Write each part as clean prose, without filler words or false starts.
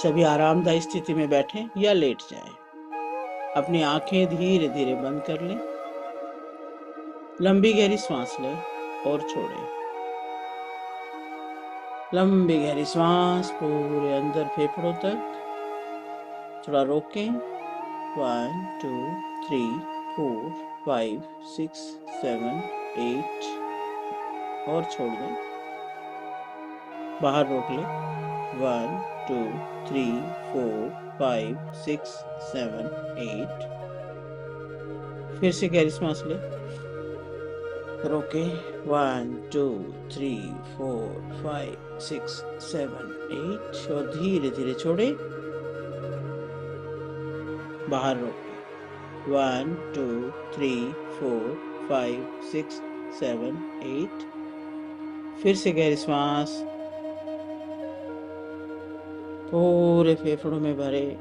सभी आरामदायी स्थिति में बैठें या लेट जाएं। अपनी आंखें धीरे धीरे बंद कर लें। लंबी गहरी सांस लें और छोड़ें। लंबी गहरी सांस पूरे अंदर फेफड़ों तक। थोड़ा रोकें। 1 2 3 4 5 6 7 8 और छोड़ दें। बाहर रोक लें। 1 2 3 4 5 6 7 8। फिर से गहरी सांस लें। रोके। 1 2 3 4 5 6 7 8 और धीरे धीरे छोड़े। बाहर रोके। 1 2 3 4 5 6 7 8। फिर से गहरी सांस पूरे फेफड़ों में भरे।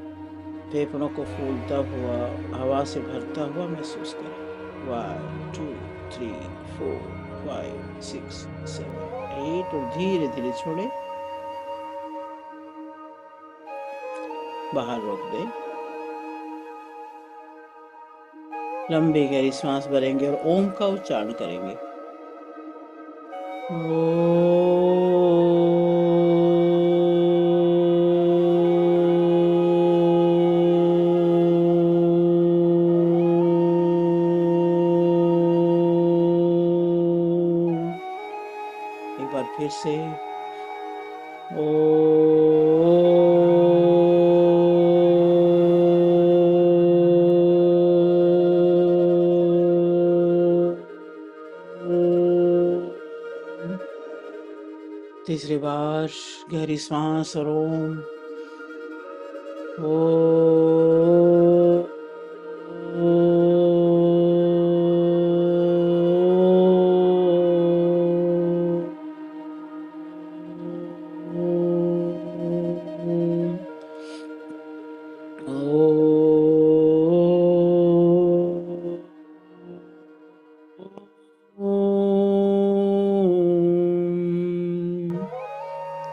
फेफड़ों को फूलता हुआ, हवा से भरता हुआ महसूस करें। 1 2 3 4 5 6 7 8 और धीरे धीरे छोड़े। बाहर रोक दे। लंबी गहरी सांस भरेंगे और ओम का उच्चारण करेंगे। एक बार फिर से तीसरी बार गहरी सांस और ओम।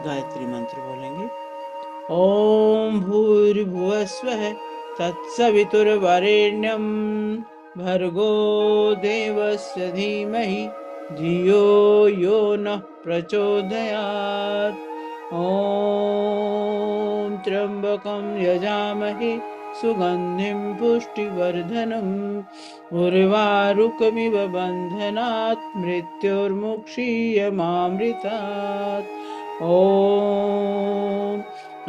गायत्री मंत्र बोलेंगे। ओम भूर्भुवस्वः तत्सवितुर्वरेण्यं भर्गो देवस्य धीमहि धियो यो नः प्रचोदयात्। ओम त्र्यंबकं यजामहे सुगंधिं पुष्टिवर्धनम् उर्वारुकमिव बन्धनात् मृत्युर्मुक्षीयमामृतात्। ओम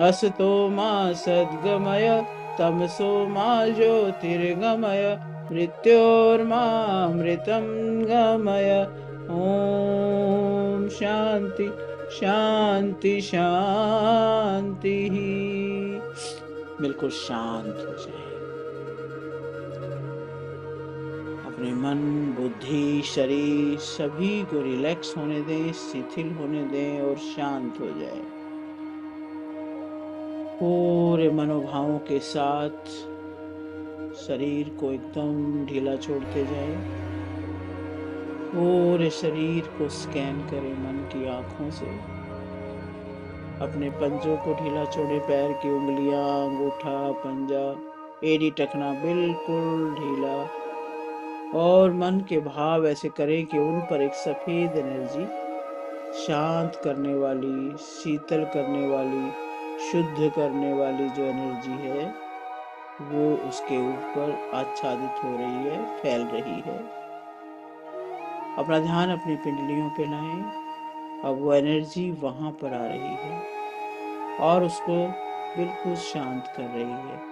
असतो मा सद्गमय तमसो मा ज्योतिर्गमय मृत्योर्मामृतं गमय। ओम शांति शांति शांति। बिल्कुल शांत हो जाए। अपने मन, बुद्धि, शरीर सभी को रिलैक्स होने दें, शिथिल होने दें और शांत हो जाए। पूरे मनोभावों के साथ शरीर को एकदम ढीला छोड़ते जाए। पूरे शरीर को स्कैन करें मन की आंखों से। अपने पंजों को ढीला छोड़े। पैर की उंगलियां, अंगूठा, पंजा, एड़ी, टखना बिल्कुल ढीला। और मन के भाव ऐसे करें कि उन पर एक सफेद एनर्जी, शांत करने वाली, शीतल करने वाली, शुद्ध करने वाली जो एनर्जी है वो उसके ऊपर आच्छादित हो रही है, फैल रही है। अपना ध्यान अपनी पिंडलियों पे लाएं। अब वो एनर्जी वहां पर आ रही है और उसको बिल्कुल शांत कर रही है।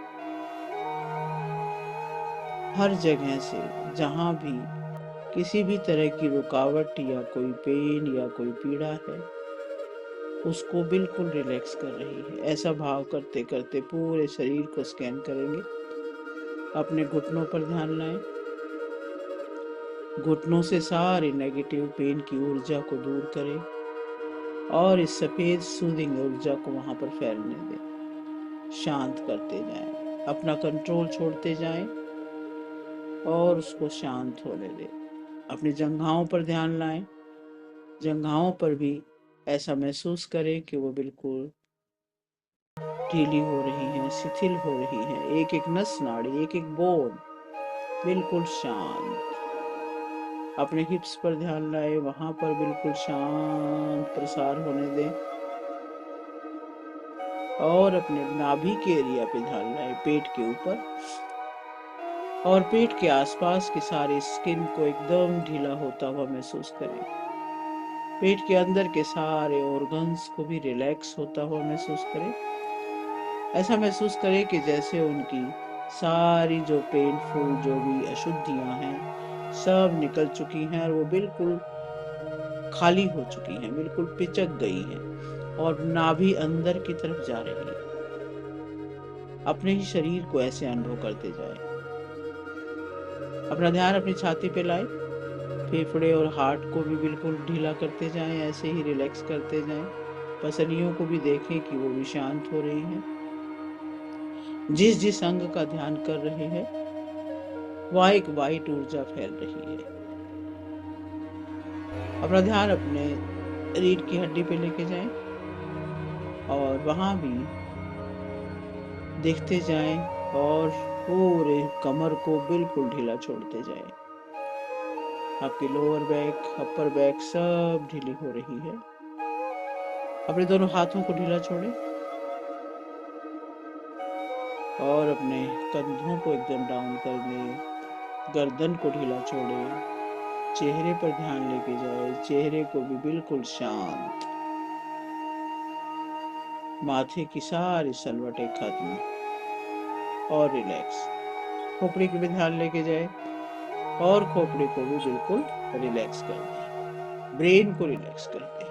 हर जगह से जहां भी किसी भी तरह की रुकावट या कोई पेन या कोई पीड़ा है उसको बिल्कुल रिलैक्स कर रही है। ऐसा भाव करते करते पूरे शरीर को स्कैन करेंगे। अपने घुटनों पर ध्यान लाएं। घुटनों से सारी नेगेटिव पेन की ऊर्जा को दूर करें और इस सफेद सूदिंग ऊर्जा को वहां पर फैलने दें। शांत करते जाएं। अपना कंट्रोल छोड़ते जाएं और उसको शांत होने दें। अपनी जंघाओं पर ध्यान लाएं। जंघाओं पर भी ऐसा महसूस करें कि वो बिल्कुल ढीली हो रही हैं, शिथिल हो रही हैं। एक एक नस नाड़ी, एक एक बोन बिल्कुल शांत। अपने हिप्स पर ध्यान लाए, वहां पर बिल्कुल शांत प्रसार होने दें। और अपने नाभि के एरिया पे ध्यान लाए, पेट के ऊपर और पेट के आसपास की सारी स्किन को एकदम ढीला होता हुआ महसूस करें। पेट के अंदर के सारे ऑर्गन्स को भी रिलैक्स होता हुआ महसूस करें। ऐसा महसूस करें कि जैसे उनकी सारी जो पेनफुल जो भी अशुद्धियां हैं सब निकल चुकी हैं और वो बिल्कुल खाली हो चुकी हैं, बिल्कुल पिचक गई हैं और नाभि अंदर की तरफ जा रही है। अपने ही शरीर को ऐसे अनुभव करते जाए। अपना ध्यान अपनी छाती पे लाए, फेफड़े और हार्ट को भी बिल्कुल ढीला करते जाएं, ऐसे ही रिलैक्स करते जाएं। पसलियों को भी देखें कि वो भी शांत हो रही हैं। जिस जिस अंग का ध्यान कर रहे हैं वह एक वाइट ऊर्जा फैल रही है। अपना ध्यान अपने रीढ़ की हड्डी पे लेके जाएं और वहां भी देखते जाएं और पूरे कमर को बिल्कुल ढीला छोड़ते जाएं। आपकी लोअर बैक, अपर बैक सब ढीली हो रही है। अपने दोनों हाथों को ढीला छोड़ें और अपने कंधों को एकदम डाउन कर दें। गर्दन को ढीला छोड़ें। चेहरे पर ध्यान लेके जाए, चेहरे को भी बिल्कुल शांत। माथे की सारी सलवटें खत्म और रिलैक्स। खोपड़ी के भी ध्यान लेके जाए और खोपड़ी को भी बिल्कुल रिलैक्स कर दें। ब्रेन को रिलैक्स कर दें,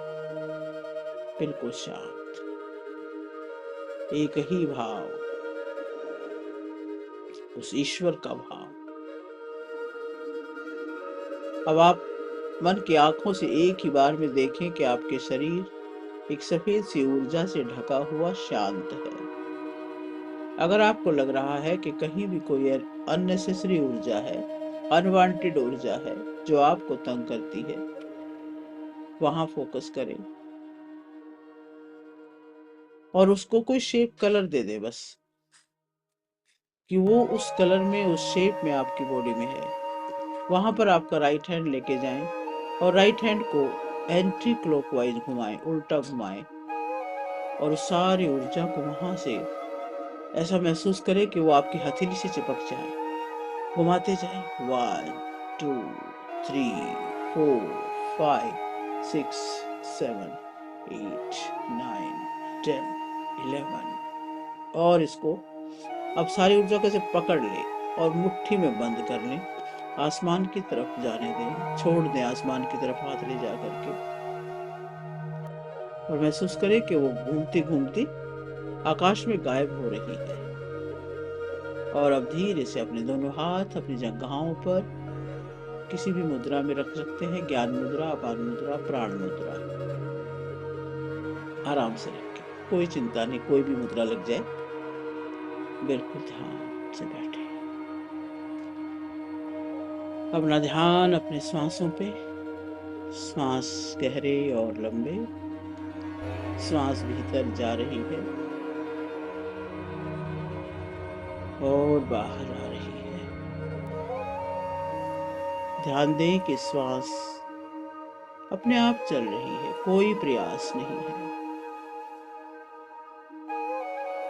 बिल्कुल शांत। एक ही भाव, उस ईश्वर का भाव। अब आप मन की आंखों से एक ही बार में देखें कि आपके शरीर एक सफेद सी ऊर्जा से ढका हुआ शांत है। अगर आपको लग रहा है कि कहीं भी कोई अननेसेसरी ऊर्जा है, अनवांटेड ऊर्जा है जो आपको तंग करती है, वहां फोकस करें और उसको कोई शेप कलर दे दे बस, कि वो उस कलर में, उस शेप में आपकी बॉडी में है। वहां पर आपका राइट हैंड लेके जाएं और राइट हैंड को एंटी क्लॉकवाइज घुमाएं, उल्टा घुमाएं और उस सारी ऊर्जा को वहां से ऐसा महसूस करें कि वो आपकी हथेली से चिपक जाए। घुमाते जाएं। 1 2 3 4 5 6 7 8 9 10 11 और इसको अब सारी ऊर्जा को ऐसे पकड़ ले और मुट्ठी में बंद कर लें। आसमान की तरफ जाने दें, छोड़ दें आसमान की तरफ हाथ ले जा करके और महसूस करें कि वो घूमती घूमती आकाश में गायब हो रही है। और अब धीरे से अपने दोनों हाथ अपनी जंघाओं पर किसी भी मुद्रा में रख सकते हैं। ज्ञान मुद्रा, अपान मुद्रा, प्राण मुद्रा। आराम से रखें, कोई चिंता नहीं, कोई भी मुद्रा लग जाए, बिल्कुल ध्यान से बैठे। अपना ध्यान अपने श्वासों पे, श्वास गहरे और लंबे, श्वास भीतर जा रही है और बाहर आ रही है। ध्यान दें कि श्वास अपने आप चल रही है, कोई प्रयास नहीं है।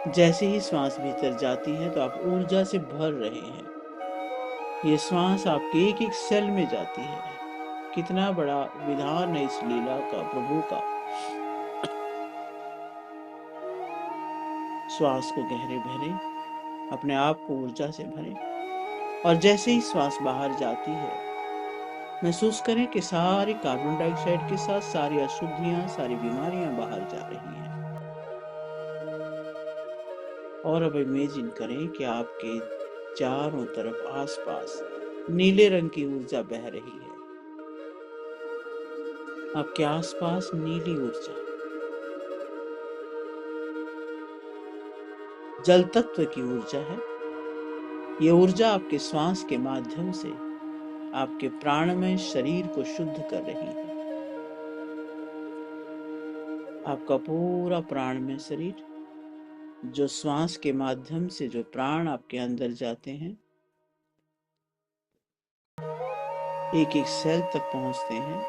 जैसे ही श्वास भीतर जाती है तो आप ऊर्जा से भर रहे हैं। ये श्वास आपके एक एक सेल में जाती है। कितना बड़ा विधान है इस लीला का, प्रभु का। श्वास को गहरे भरें, अपने आप को ऊर्जा से भरें और जैसे ही श्वास बाहर जाती है महसूस करें कि सारी कार्बन डाइऑक्साइड के साथ सारी अशुद्धियां, सारी बीमारियां बाहर जा रही हैं। और अब इमेजिन करें कि आपके चारों तरफ आसपास नीले रंग की ऊर्जा बह रही है। आपके आसपास नीली ऊर्जा, जल तत्व की ऊर्जा है। ये ऊर्जा आपके श्वास के माध्यम से आपके प्राणमय शरीर को शुद्ध कर रही है। आपका पूरा प्राणमय शरीर जो श्वास के माध्यम से जो प्राण आपके अंदर जाते हैं, एक एक सेल तक पहुंचते हैं,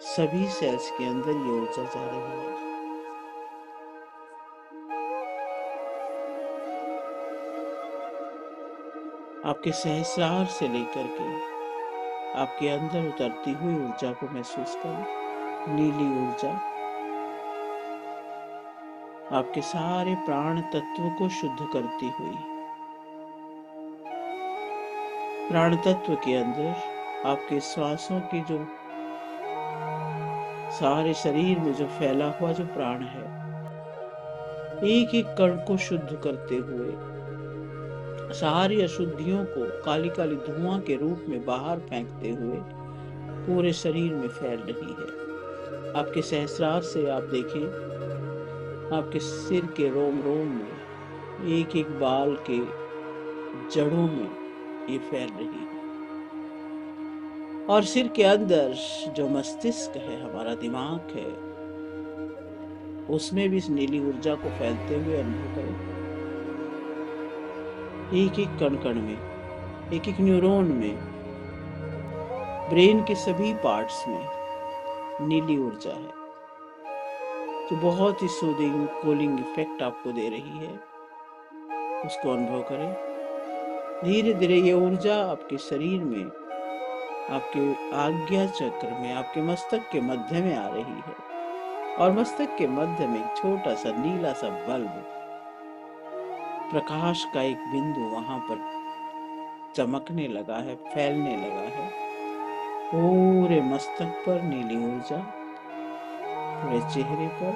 सभी सेल्स के अंदर ये ऊर्जा जा रही है। आपके सहस्रार से लेकर के आपके अंदर उतरती हुई ऊर्जा को महसूस करें। नीली ऊर्जा आपके सारे प्राण तत्व को शुद्ध करती हुई, प्राण तत्व के अंदर आपके श्वासों की जो सारे शरीर में जो फैला हुआ जो प्राण है, एक एक कण को शुद्ध करते हुए सारी अशुद्धियों को काली काली धुआं के रूप में बाहर फेंकते हुए पूरे शरीर में फैल रही है। आपके सहस्रार से आप देखें, आपके सिर के रोम रोम में, एक एक बाल के जड़ों में ये फैल रही है। और सिर के अंदर जो मस्तिष्क है, हमारा दिमाग है, उसमें भी इस नीली ऊर्जा को फैलते हुए अनुभव करें। एक एक कण कण में, एक एक न्यूरॉन में, ब्रेन के सभी पार्ट्स में नीली ऊर्जा है, जो बहुत ही सूदिंग कूलिंग इफेक्ट आपको दे रही है। उसको अनुभव करें। धीरे धीरे ये ऊर्जा आपके शरीर में, आपके आज्ञा चक्र में, आपके मस्तक के मध्य में आ रही है। और मस्तक के मध्य में एक छोटा सा नीला सा बल्ब, प्रकाश का एक बिंदु वहां पर चमकने लगा है, फैलने लगा है। पूरे मस्तक पर नीली ऊर्जा, पूरे चेहरे पर,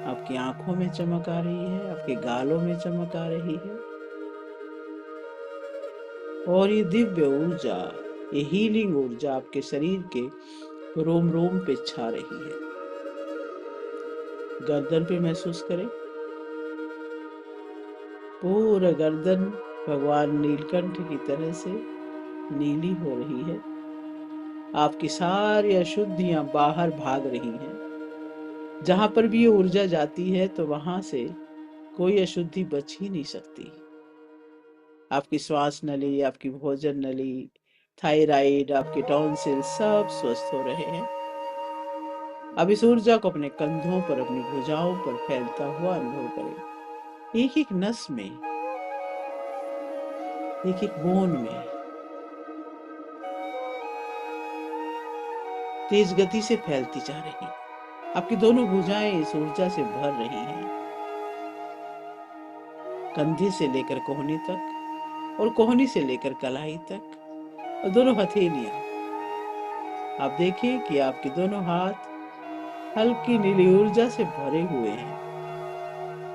आपकी आंखों में चमक आ रही है, आपके गालों में चमक आ रही है। और ये दिव्य ऊर्जा, ये हीलिंग ऊर्जा आपके शरीर के रोम रोम पे छा रही है। गर्दन पे महसूस करें। पूरा गर्दन भगवान नीलकंठ की तरह से नीली हो रही है। आपकी सारी अशुद्धियां बाहर भाग रही हैं। जहां पर भी ये ऊर्जा जाती है तो वहां से कोई अशुद्धि बच ही नहीं सकती। आपकी श्वास नली, आपकी भोजन नली, थायराइड, आपके टॉन्सिल सब स्वस्थ हो रहे हैं। अब इस ऊर्जा को अपने कंधों पर, अपनी भुजाओं पर फैलता हुआ अनुभव करें। एक एक नस में, एक एक बोन में तेज गति से फैलती जा रही है। आपकी दोनों भुजाएं इस ऊर्जा से भर रही हैं, कंधे से लेकर कोहनी तक और कोहनी से लेकर कलाई तक, और दोनों हथेलियां। आप देखिए कि आपके दोनों हाथ हल्की नीली ऊर्जा से भरे हुए हैं।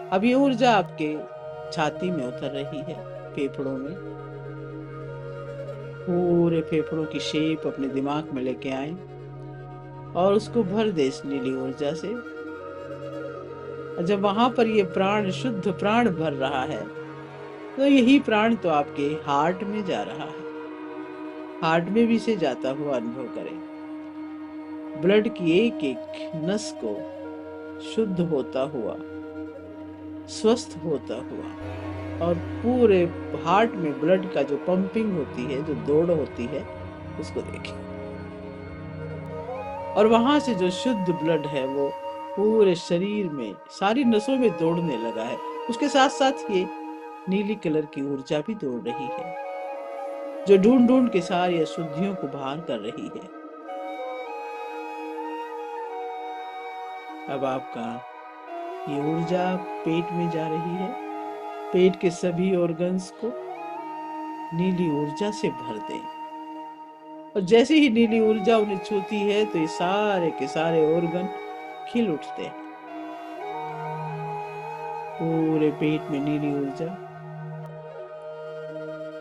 अब ये ऊर्जा आपके छाती में उतर रही है, फेफड़ों में। पूरे फेफड़ों की शेप अपने दिमाग में लेके आए और उसको भर दे इस नीली ऊर्जा से। जब वहां पर ये प्राण, शुद्ध प्राण भर रहा है, तो यही प्राण तो आपके हार्ट में जा रहा है। हार्ट में भी से जाता हुआ अनुभव करें। ब्लड की एक एक नस को शुद्ध होता हुआ, स्वस्थ होता हुआ, और पूरे हार्ट में ब्लड का जो पंपिंग होती है, जो दौड़ होती है, उसको देखें। और वहां से जो शुद्ध ब्लड है वो पूरे शरीर में, सारी नसों में दौड़ने लगा है। उसके साथ साथ ये नीली कलर की ऊर्जा भी दौड़ रही है, जो ढूंढ ढूंढ के सारी अशुद्धियों को बाहर कर रही है। अब आपका ये ऊर्जा पेट में जा रही है। पेट के सभी ऑर्गन्स को नीली ऊर्जा से भर दें, और जैसे ही नीली ऊर्जा उन्हें छूती है तो ये सारे के सारे ऑर्गन खिल उठते हैं। पूरे पेट में नीली ऊर्जा,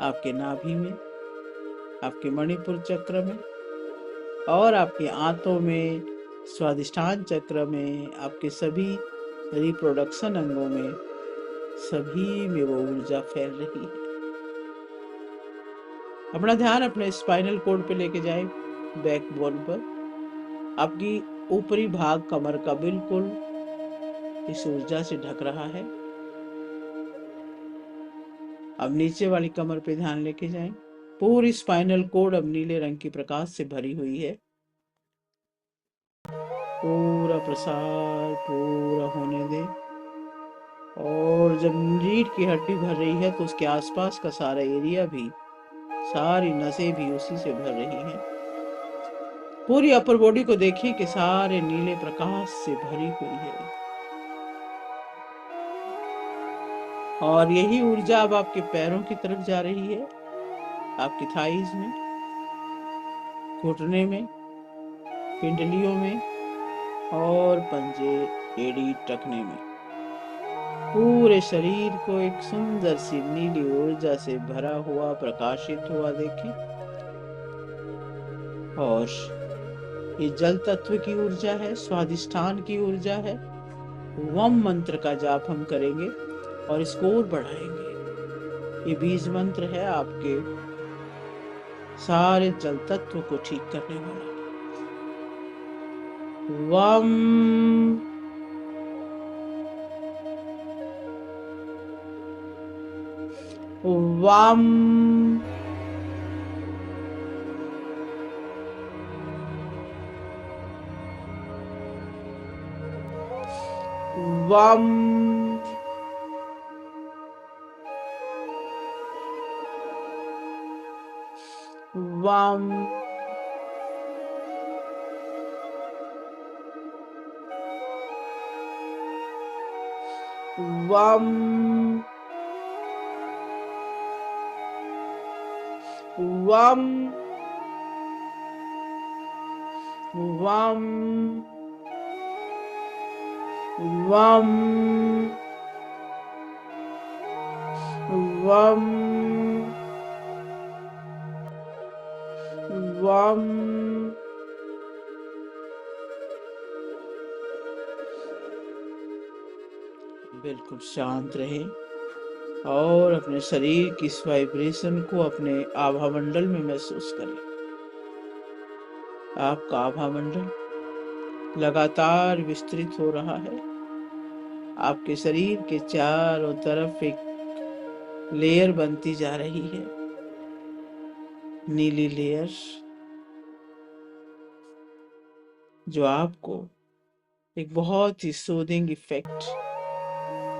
आपके नाभि में, आपके मणिपुर चक्र में, और आपके आंतों में, स्वादिष्ठान चक्र में, आपके सभी रिप्रोडक्शन अंगों में, सभी में वो ऊर्जा फैल रही है। अपना ध्यान अपने स्पाइनल कॉर्ड पे लेके जाए, बैकबोन पर। आपकी ऊपरी भाग कमर का बिल्कुल इस ऊर्जा से ढक रहा है। अब नीचे वाली कमर पे ध्यान लेके जाएं। पूरी स्पाइनल कोड अब नीले रंग की प्रकाश से भरी हुई है। पूरा प्रसार पूरा होने दें। और जब रीढ़ की हड्डी भर रही है तो उसके आसपास का सारा एरिया भी, सारी नसें भी उसी से भर रही हैं। पूरी अपर बॉडी को देखिए कि सारे नीले प्रकाश से भरी हुई है। और यही ऊर्जा अब आपके पैरों की तरफ जा रही है, आपकी थाइज में, घुटने में, पिंडलियों में और पंजे एड़ी टखने में। पूरे शरीर को एक सुंदर सी नीली ऊर्जा से भरा हुआ, प्रकाशित हुआ देखें। और ये जल तत्व की ऊर्जा है, स्वादिष्ठान की ऊर्जा है। वम मंत्र का जाप हम करेंगे और इसको और बढ़ाएंगे। ये बीज मंत्र है आपके सारे जल तत्व को ठीक करने वाला। वम वम वम वम वम वम वम वम वम वम। बिल्कुल शांत रहें और अपने शरीर की इस वाइब्रेशन को अपने आभा मंडल में महसूस करें। आपका आभा मंडल लगातार विस्तृत हो रहा है। आपके शरीर के चारों तरफ एक लेयर बनती जा रही है, नीली लेयर, जो आपको एक बहुत ही सूदिंग इफेक्ट,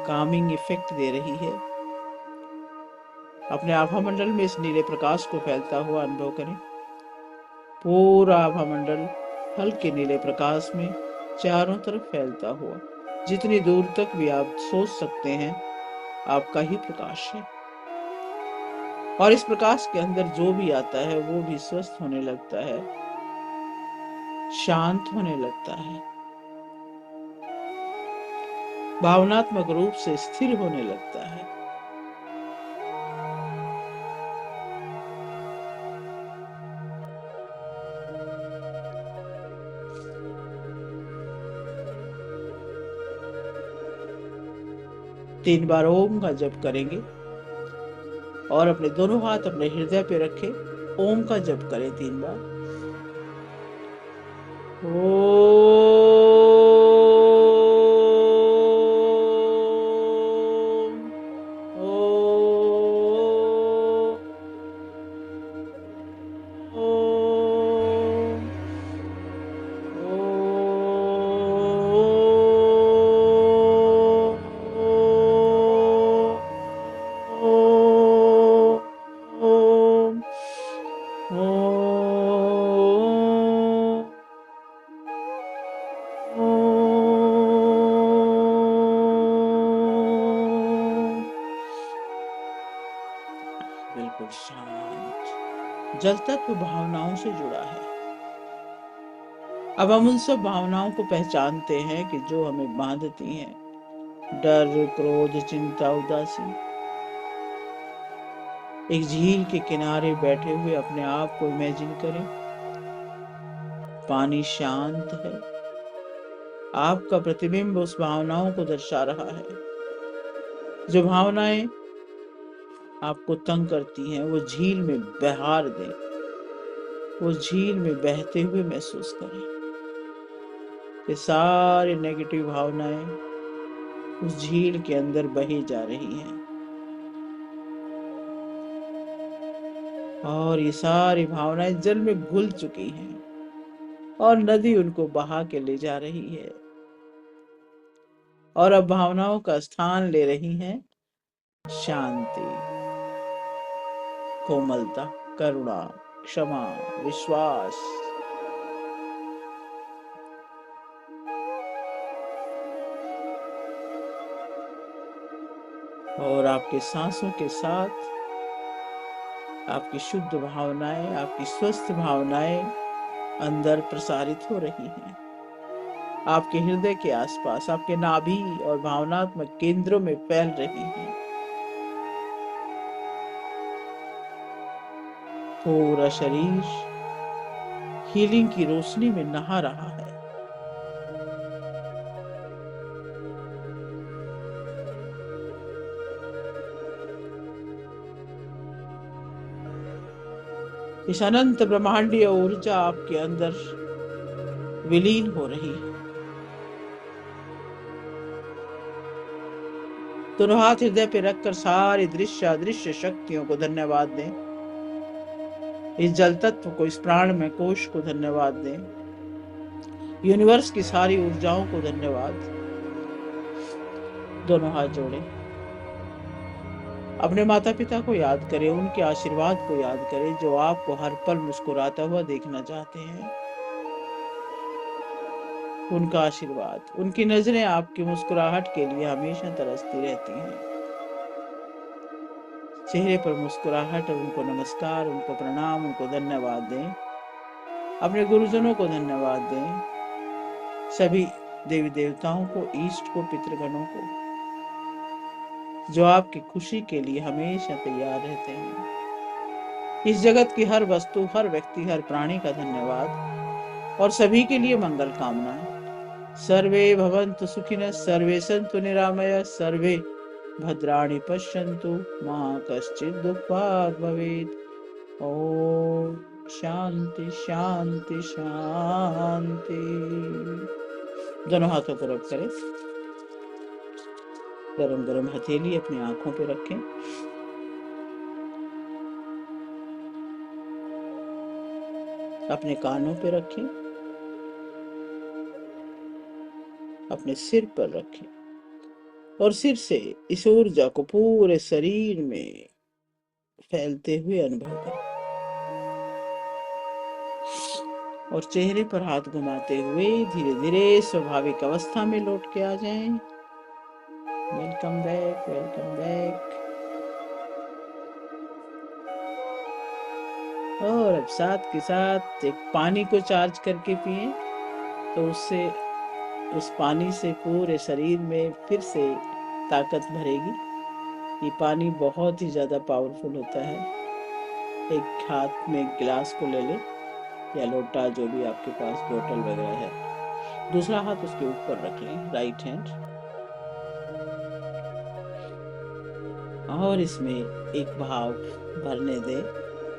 कामिंग इफेक्ट दे रही है। अपने आभा मंडल में इस नीले प्रकाश को फैलता हुआ अनुभव करें। पूरा आभा मंडल हल्के नीले प्रकाश में चारों तरफ फैलता हुआ, जितनी दूर तक भी आप सोच सकते हैं, आपका ही प्रकाश है। और इस प्रकाश के अंदर जो भी आता है वो भी स्वस्थ होने लगता है, शांत होने लगता है, भावनात्मक रूप से स्थिर होने लगता है। तीन बार ओम का जप करेंगे और अपने दोनों हाथ अपने हृदय पे रखें। ओम का जप करें 3 बार। बिल्कुल शांत। जल तत्व भावनाओं से जुड़ा है। अब हम उन सब भावनाओं को पहचानते हैं कि जो हमें बांधती हैं। डर, क्रोध, चिंता, उदासी। एक झील के किनारे बैठे हुए अपने आप को इमेजिन करें। पानी शांत है। आपका प्रतिबिंब उस भावनाओं को दर्शा रहा है। जो भावनाएं आपको तंग करती हैं वो झील में बहार दें, वो झील में बहते हुए महसूस करें। ये सारी नेगेटिव भावनाएं उस झील के अंदर बही जा रही हैं और ये सारी भावनाएं जल में घुल चुकी हैं और नदी उनको बहा के ले जा रही है और अब भावनाओं का स्थान ले रही हैं शांति, कोमलता, करुणा, क्षमा, विश्वास। और आपके सांसों के साथ आपकी शुद्ध भावनाएं, आपकी स्वस्थ भावनाएं अंदर प्रसारित हो रही हैं। आपके हृदय के आसपास, आपके नाभि और भावनात्मक केंद्रों में फैल रही हैं। पूरा शरीर हीलिंग की रोशनी में नहा रहा है। इस अनंत ब्रह्मांडीय ऊर्जा आपके अंदर विलीन हो रही है। दोनों हाथ हृदय पे रखकर सारी दृश्य अदृश्य शक्तियों को धन्यवाद दें। इस जल तत्व को, इस प्राण में कोश को धन्यवाद दें। यूनिवर्स की सारी ऊर्जाओं को धन्यवाद। दोनों हाथ जोड़े। अपने माता पिता को याद करें, उनके आशीर्वाद को याद करें जो आपको हर पल मुस्कुराता हुआ देखना चाहते हैं। उनका आशीर्वाद, उनकी नजरें आपकी मुस्कुराहट के लिए हमेशा तरसती रहती हैं। चेहरे पर मुस्कुराहट और उनको नमस्कार, उनको प्रणाम, उनको धन्यवाद दें। अपने गुरुजनों को धन्यवाद दें, सभी देवी देवताओं को, ईष्ट को, पितृगणों को, जो आपकी खुशी के लिए हमेशा तैयार रहते हैं। इस जगत की हर वस्तु, हर व्यक्ति, हर प्राणी का धन्यवाद और सभी के लिए मंगल कामना। सर्वे भवन्तु सुखिनः, सर्वे सन्तु निरामयः, सर्वे भद्राणि पश्यन्तु, मा कश्चित् दुःखभाग् भवेत्। ओम शांति शांति शांति। दोनों हाथों को रब करें। गरम गरम हथेली अपनी आंखों पे रखें। अपने कानों पे रखें, अपने सिर पर रखें और सिर से इस ऊर्जा को पूरे शरीर में फैलते हुए अनुभव करें और चेहरे पर हाथ घुमाते हुए धीरे धीरे स्वाभाविक अवस्था में लौट के आ जाएं। Welcome back, welcome back. और अब साथ के साथ एक पानी को चार्ज करके पिए तो उससे, उस पानी से पूरे शरीर में फिर से ताकत भरेगी। ये पानी बहुत ही ज्यादा पावरफुल होता है। एक हाथ में गिलास को ले ले या लोटा, जो भी आपके पास बोतल वगैरह है, दूसरा हाथ उसके ऊपर रख लें, राइट हैंड, और इसमें एक भाव भरने दे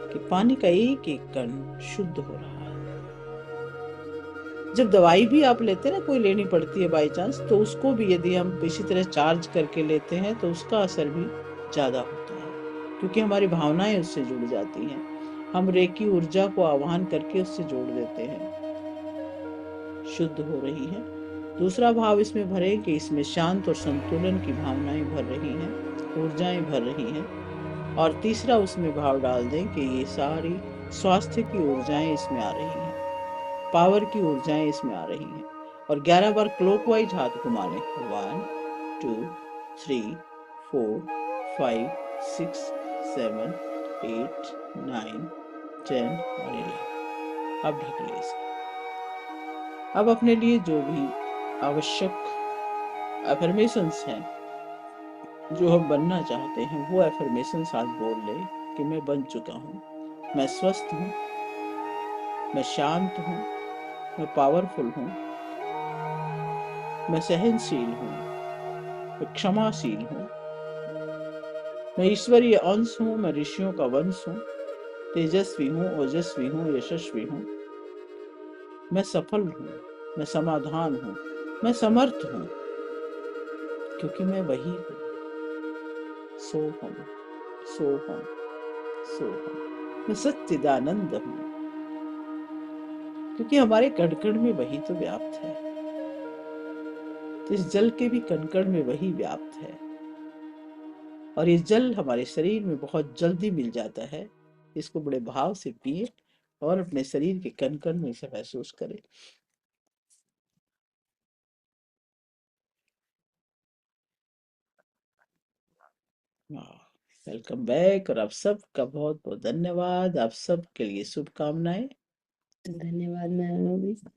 कि पानी का एक एक कण शुद्ध हो रहा है। जब दवाई भी आप लेते हैं ना, कोई लेनी पड़ती है बाई चांस, तो उसको भी यदि हम इसी तरह चार्ज करके लेते हैं तो उसका असर भी ज्यादा होता है, क्योंकि हमारी भावनाएं उससे जुड़ जाती हैं। हम रेकी ऊर्जा को आह्वान करके उससे जोड़ देते हैं, शुद्ध हो रही है। दूसरा भाव इसमें भरे कि इसमें शांत और संतुलन की भावनाएं भर रही हैं, ऊर्जाएं भर रही हैं। और तीसरा उसमें भाव डाल दें कि ये सारी स्वास्थ्य की ऊर्जाएं इसमें आ रही हैं, पावर की ऊर्जाएं इसमें आ रही हैं। और 11 बार क्लॉकवाइज हाथ घुमा लें। 1 2 3 4 5 6 7 8 9 10 और 11। अब ढक ले इसे। अब अपने लिए जो भी आवश्यक अफर्मेशंस हैं, जो हम बनना चाहते हैं, वो अफर्मेशंस आज बोल ले कि मैं बन चुका हूँ, मैं स्वस्थ हूँ, मैं शांत हूँ, मैं पावरफुल हूँ, मैं सहनशील हूँ, मैं क्षमाशील हूँ, मैं ईश्वरीय अंश हूँ, मैं ऋषियों का वंश हूँ, तेजस्वी हूँ, ओजस्वी हूँ, यशस्वी हूँ, मैं सफल हूँ, मैं समाधान हूँ, मैं समर्थ हूँ, क्योंकि मैं वही हूँ, सो हम, सो हम, सो हम। मैं सच्चिदानंद हूँ, क्योंकि हमारे कण कण में वही तो व्याप्त है। तो इस जल के भी कण कण में वही व्याप्त है, और ये जल हमारे शरीर में बहुत जल्दी मिल जाता है। इसको बड़े भाव से पिए और अपने शरीर के कण कण में इसे महसूस करें। वेलकम बैक, और आप सबका बहुत बहुत धन्यवाद। आप सबके लिए शुभकामनाएं। धन्यवाद मैम।